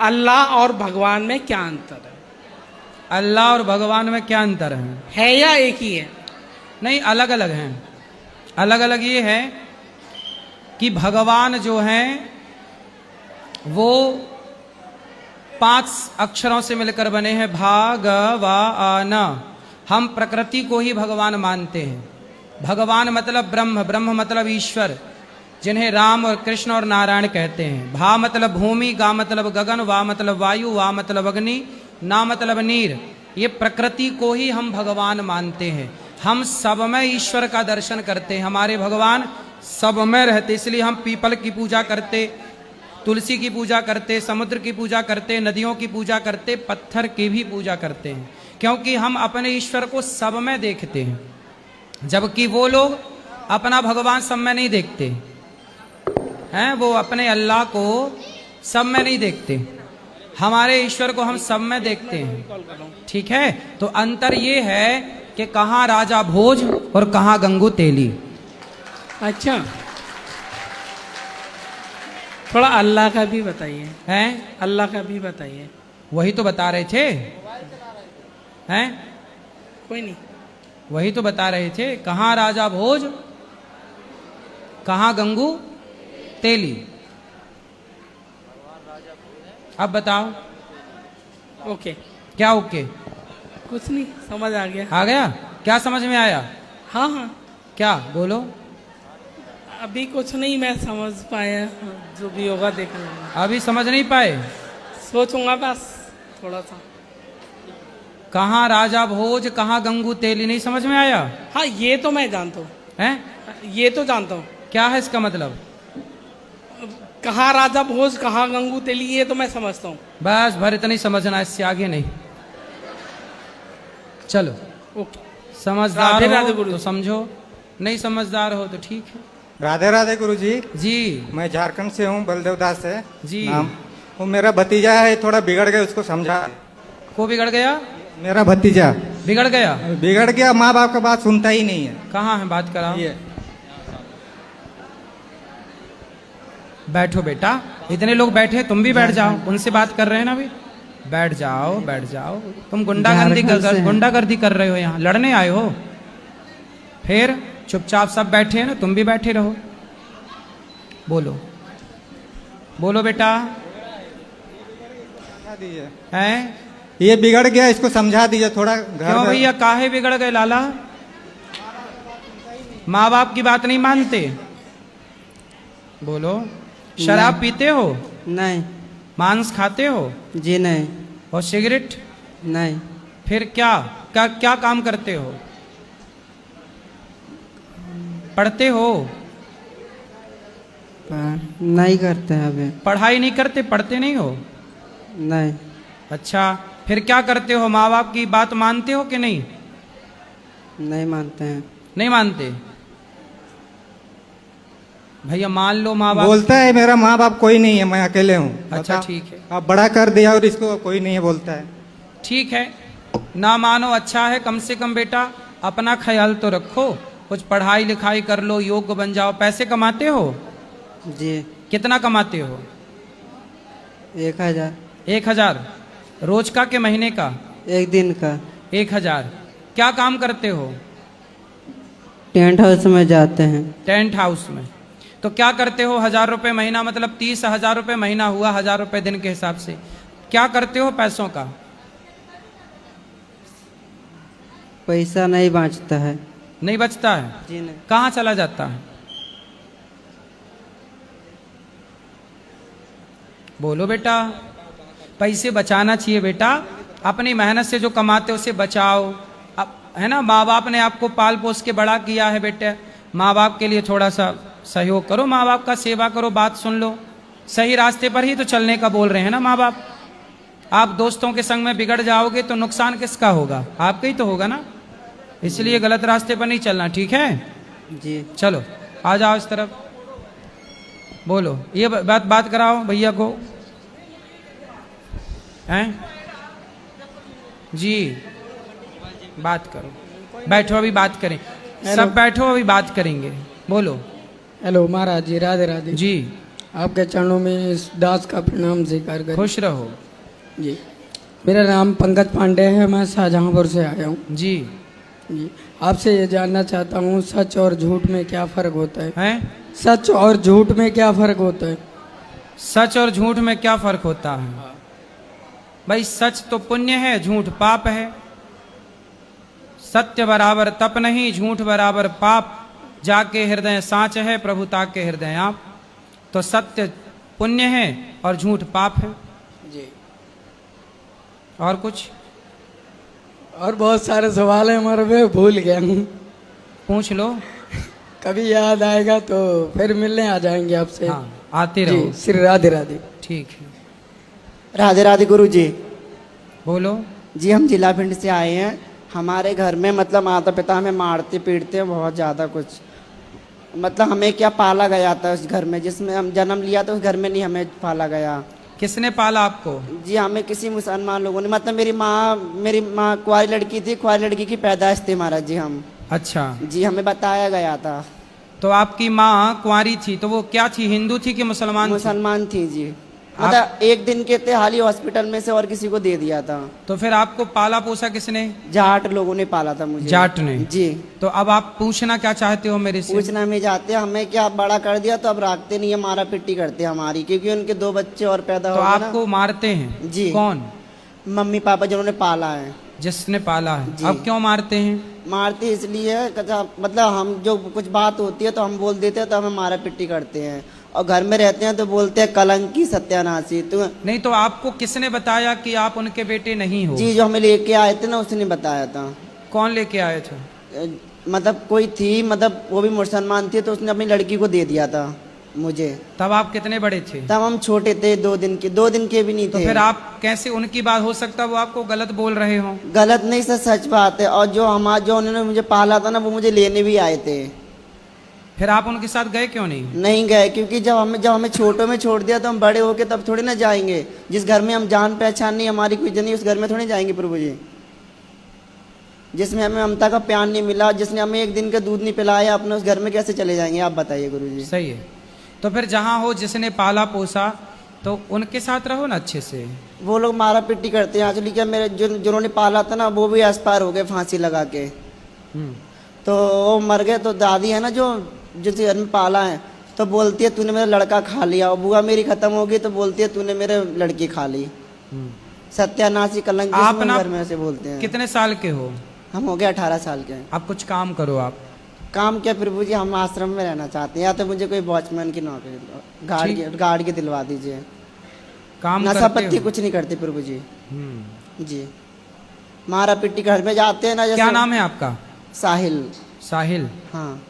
अल्लाह और भगवान में क्या अंतर है? अल्लाह और भगवान में क्या अंतर है या एक ही है? नहीं, अलग अलग हैं। अलग अलग ये है कि भगवान जो हैं वो 5 अक्षरों से मिलकर बने हैं, भागवान। हम प्रकृति को ही भगवान मानते हैं। भगवान मतलब ब्रह्म, ब्रह्म मतलब ईश्वर, जिन्हें राम और कृष्ण और नारायण कहते हैं। भा मतलब भूमि, गा मतलब गगन, वा मतलब वायु, वा मतलब अग्नि, ना मतलब नीर। ये प्रकृति को ही हम भगवान मानते हैं। हम सब में ईश्वर का दर्शन करते हैं। हमारे भगवान सब में रहते, इसलिए हम पीपल की पूजा करते, तुलसी की पूजा करते, समुद्र की पूजा करते, नदियों की पूजा करते, पत्थर की भी पूजा करते हैं, क्योंकि हम अपने ईश्वर को सब में देखते हैं, जबकि वो लोग अपना भगवान सब में नहीं देखते हैं। वो अपने अल्लाह को सब में नहीं देखते, हमारे ईश्वर को हम सब में देखते हैं। ठीक है, तो अंतर ये है कि कहाँ राजा भोज और कहाँ गंगू तेली। अच्छा, थोड़ा अल्लाह का भी बताइए। हैं? अल्लाह का भी बताइए। वही तो बता रहे थे। हैं? कोई नहीं, वही तो बता रहे थे, कहाँ राजा भोज कहाँ गंगू तेली। अब बताओ। ओके। क्या ओके? कुछ नहीं, समझ आ गया। आ गया? क्या समझ में आया? हाँ हाँ, क्या बोलो? अभी कुछ नहीं मैं समझ पाया, जो भी होगा देख लूंगा। अभी समझ नहीं पाए? सोचूंगा बस थोड़ा सा। कहाँ राजा भोज कहाँ गंगू तेली, नहीं समझ में आया? हाँ, ये तो मैं जानता हूँ। हैं? ये तो जानता हूँ। क्या है इसका मतलब? कहाँ राजा भोज कहाँ गंगू तेली, ये तो मैं समझता हूँ। बस भर इतनी समझना, इससे आगे नहीं। चलो, ओके। समझदार राधे हो राधे गुरु तो जी। समझो, नहीं समझदार हो तो ठीक है। राधे राधे गुरुजी। जी मैं झारखंड से हूँ, बलदेव दास है जी। नाम। वो मेरा भतीजा है, थोड़ा बिगड़ गया, उसको समझा। को बिगड़ गया? मेरा भतीजा बिगड़ गया? बिगड़ गया, माँ बाप का बात सुनता ही नहीं है। कहाँ है? बात कराओ। ये बैठो बेटा, इतने लोग बैठे, तुम भी बैठ जाओ। उनसे बात कर रहे हैं ना अभी, बैठ जाओ बैठ जाओ। तुम गुंडागर्दी कर रहे हो, यहाँ लड़ने आए हो? फिर चुपचाप सब बैठे हैं ना, तुम भी बैठे रहो। बोलो बोलो बेटा। हैं? ये बिगड़ गया, इसको समझा दीजिए थोड़ा। क्यों भैया, काहे बिगड़ गए लाला? माँ बाप की बात नहीं मानते? बोलो। शराब पीते हो? नहीं। मांस खाते हो? जी नहीं। और सिगरेट? नहीं। फिर क्या क्या क्या काम करते हो? पढ़ते हो? नहीं करते हैं अभी। पढ़ाई नहीं करते, पढ़ते नहीं हो? नहीं। अच्छा, फिर क्या करते हो? माँ बाप की बात मानते हो कि नहीं? नहीं मानते हैं। नहीं मानते? भैया मान लो, माँ बाप बोलता है मेरा माँ बाप कोई नहीं है, मैं अकेले हूँ। अच्छा ठीक है, आप बड़ा कर दिया और इसको कोई नहीं है बोलता है। ठीक है, ना मानो अच्छा है। कम से कम बेटा अपना ख्याल तो रखो, कुछ पढ़ाई लिखाई कर लो, योग्य बन जाओ। पैसे कमाते हो? जी। कितना कमाते हो? 1000। 1000 रोज का के महीने का? एक दिन का। 1000। क्या काम करते हो? टेंट हाउस में जाते हैं। टेंट हाउस में? तो क्या करते हो? 1000 रुपये महीना, मतलब 30,000 रुपये महीना हुआ, 1000 रुपये दिन के हिसाब से। क्या करते हो पैसों का? पैसा नहीं बचता है। नहीं बचता है? जी नहीं। कहाँ चला जाता है? बोलो बेटा। पैसे बचाना चाहिए बेटा, अपनी मेहनत से जो कमाते हो उसे बचाओ। अब है ना, माँ बाप ने आपको पाल पोस के बड़ा किया है बेटे, माँ बाप के लिए थोड़ा सा सहयोग करो, माँ बाप का सेवा करो, बात सुन लो। सही रास्ते पर ही तो चलने का बोल रहे हैं ना माँ बाप। आप दोस्तों के संग में बिगड़ जाओगे तो नुकसान किसका होगा? आपका ही तो होगा ना। इसलिए गलत रास्ते पर नहीं चलना, ठीक है? जी। चलो आ जाओ इस तरफ। बोलो, ये बात कराओ भैया को। हैं? जी बात करो, बैठो अभी बात करें। सब बैठो, अभी बात करेंगे। बोलो। हेलो महाराज जी, राधे राधे जी। आपके चरणों में इस दास का प्रणाम स्वीकार करें। खुश रहो जी, मेरा नाम पंकज पांडे है, मैं शाहजहांपुर से आया हूँ। जी। जी, आपसे ये जानना चाहता हूँ सच और झूठ में क्या फ़र्क होता है? हैं? सच और झूठ में क्या फ़र्क होता है? सच और झूठ में क्या फर्क होता है? भाई सच तो पुण्य है, झूठ पाप है। सत्य बराबर तप नहीं, झूठ बराबर पाप। जाके हृदय साच है, प्रभुता के हृदय आप। तो सत्य पुण्य है और झूठ पाप है। जी, और कुछ? और बहुत सारे सवाल हैं हमारे, मैं भूल गया हूँ। पूछ लो। कभी याद आएगा तो फिर मिलने आ जाएंगे आपसे। हाँ, आते रहो। जी, श्री राधे राधे। ठीक है, राधे राधे गुरु जी। बोलो। जी, हम जिला भिंड से आए हैं। हमारे घर में मतलब माता पिता हमें मारते पीटते हैं बहुत ज़्यादा। कुछ मतलब हमें क्या पाला गया था उस घर में, जिसमें हम जन्म लिया था उस घर में नहीं हमें पाला गया। किसने पाला आपको? जी, हमें किसी मुसलमान लोगों ने, मतलब मेरी माँ कुंवारी लड़की थी, कुंवारी लड़की की पैदाइश थी महाराज जी हम। अच्छा। जी, हमें बताया गया था। तो आपकी माँ कुंवारी थी तो वो क्या थी, हिंदू थी कि मुसलमान थी? मुसलमान थी जी। मतलब एक दिन के थे, हाल ही हॉस्पिटल में से और किसी को दे दिया था। तो फिर आपको पाला पोसा किसने? जाट लोगों ने पाला था मुझे। जाट ने? जी। तो अब आप पूछना क्या चाहते हो मेरे से? पूछना में जाते हैं, हमें क्या बड़ा कर दिया तो अब रखते नहीं है, मारा पिट्टी करते हैं हमारी, क्योंकि उनके 2 बच्चे और पैदा तो हो गए ना। आपको मारते हैं? जी। कौन? मम्मी पापा जिन्होंने पाला है। जिसने पाला है। जी। अब क्यों मारते हैं? मारते इसलिए मतलब हम जो कुछ बात होती है तो हम बोल देते हैं तो हमें मारा पिट्टी करते हैं, और घर में रहते हैं तो बोलते हैं कलंकी सत्यानाशी। तो नहीं, तो आपको किसने बताया कि आप उनके बेटे नहीं हो? जी, जो हमें लेके आए थे ना उसने बताया था। कौन लेके आए थे? मतलब कोई थी, मतलब वो भी मुसलमान थी, तो उसने अपनी लड़की को दे दिया था मुझे। तब आप कितने बड़े थे? तब हम छोटे थे, 2 दिन के भी नहीं तो थे। फिर आप कैसे, उनकी बात हो सकता है वो आपको गलत बोल रहे हो? गलत नहीं सर, सच बात है। और जो उन्होंने मुझे पाला था ना वो मुझे लेने भी आए थे। फिर आप उनके साथ गए क्यों नहीं? नहीं गए, क्योंकि जब हमें छोटों में छोड़ दिया तो हम बड़े होके तब थोड़ी ना जाएंगे। जिस घर में हम जान पहचान नहीं, हमारी कोई जनी, उस घर में थोड़ी जाएंगे प्रभु जी। जिसमें हमें ममता का प्यार नहीं मिला, जिसने हमें एक दिन का दूध नहीं पिलाया, अपने उस घर में कैसे चले जाएंगे आप बताइए गुरु जी। सही है। तो फिर जहाँ हो, जिसने पाला पोसा, तो उनके साथ रहो ना अच्छे से। वो लोग मारा पिट्टी करते हैं। एक्चुअली क्या, मेरे जिन्होंने पाला था ना वो भी एक्सपायर हो गए फांसी लगा के। तो वो मर गए। तो दादी है ना जो जिस घर में पाला है, तो बोलती है तूने मेरा लड़का खा लिया। और बुआ मेरी खत्म हो गई तो बोलती है तूने मेरे लड़की खा ली। सत्यानाशी कलंक आप ना घर में ऐसे बोलते हैं। कितने साल के हो? हम हो गए 18 साल के। अब कुछ काम करो आप। काम क्या प्रभु जी, हम आश्रम में रहना चाहते हैं, या तो मुझे कोई वॉचमैन की नौकरी गार्ड की दिलवा दीजिए। काम नशा करते पत्ती हो? कुछ नहीं करते प्रभु जी। जी, मारा पिट्टी घर में जाते हैं ना। क्या नाम है आपका? साहिल। साहिल। हाँ।